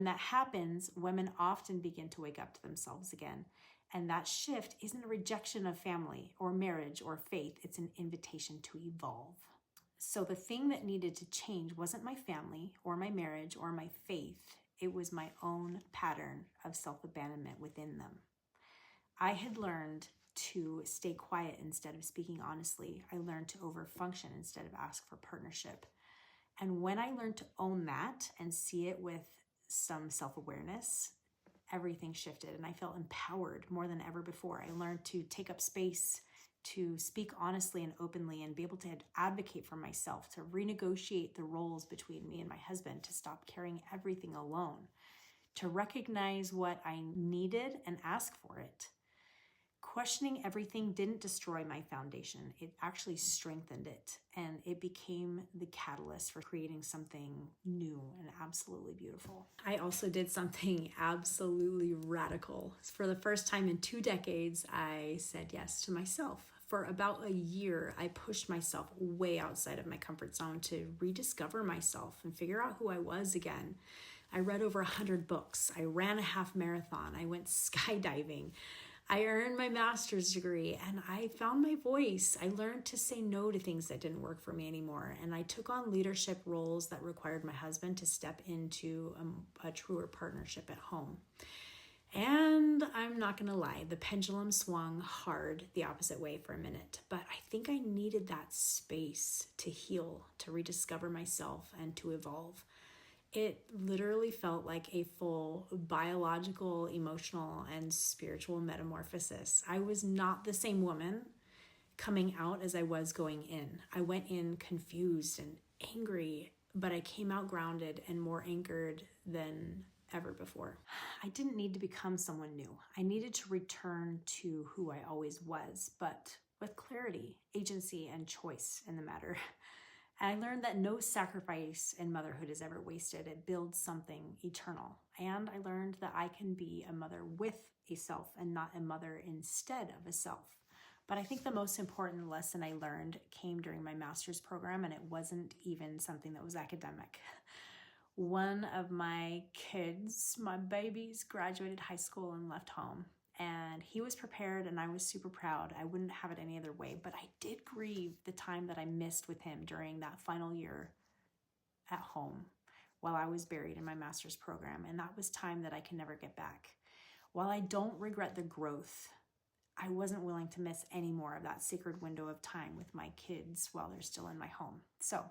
When that happens, women often begin to wake up to themselves again. And that shift isn't a rejection of family or marriage or faith, it's an invitation to evolve. So the thing that needed to change wasn't my family or my marriage or my faith, it was my own pattern of self-abandonment within them. I had learned to stay quiet instead of speaking honestly. I learned to overfunction instead of ask for partnership. And when I learned to own that and see it with some self-awareness, everything shifted and I felt empowered more than ever before. I learned to take up space, to speak honestly and openly and be able to advocate for myself, to renegotiate the roles between me and my husband, to stop carrying everything alone, to recognize what I needed and ask for it. Questioning everything didn't destroy my foundation. It actually strengthened it, and it became the catalyst for creating something new and absolutely beautiful. I also did something absolutely radical. For the first time in 2 decades, I said yes to myself. For about a year, I pushed myself way outside of my comfort zone to rediscover myself and figure out who I was again. I read over 100 books. I ran a half marathon. I went skydiving. I earned my master's degree and I found my voice. I learned to say no to things that didn't work for me anymore. And I took on leadership roles that required my husband to step into a truer partnership at home. And I'm not going to lie, the pendulum swung hard the opposite way for a minute. But I think I needed that space to heal, to rediscover myself, and to evolve. It literally felt like a full biological, emotional, and spiritual metamorphosis. I was not the same woman coming out as I was going in. I went in confused and angry, but I came out grounded and more anchored than ever before. I didn't need to become someone new. I needed to return to who I always was, but with clarity, agency, and choice in the matter. And I learned that no sacrifice in motherhood is ever wasted. It builds something eternal. And I learned that I can be a mother with a self and not a mother instead of a self. But I think the most important lesson I learned came during my master's program, and it wasn't even something that was academic. One of my kids, my babies, graduated high school and left home. And he was prepared and I was super proud. I wouldn't have it any other way, but I did grieve the time that I missed with him during that final year at home while I was buried in my master's program. And that was time that I can never get back. While I don't regret the growth, I wasn't willing to miss any more of that sacred window of time with my kids while they're still in my home. So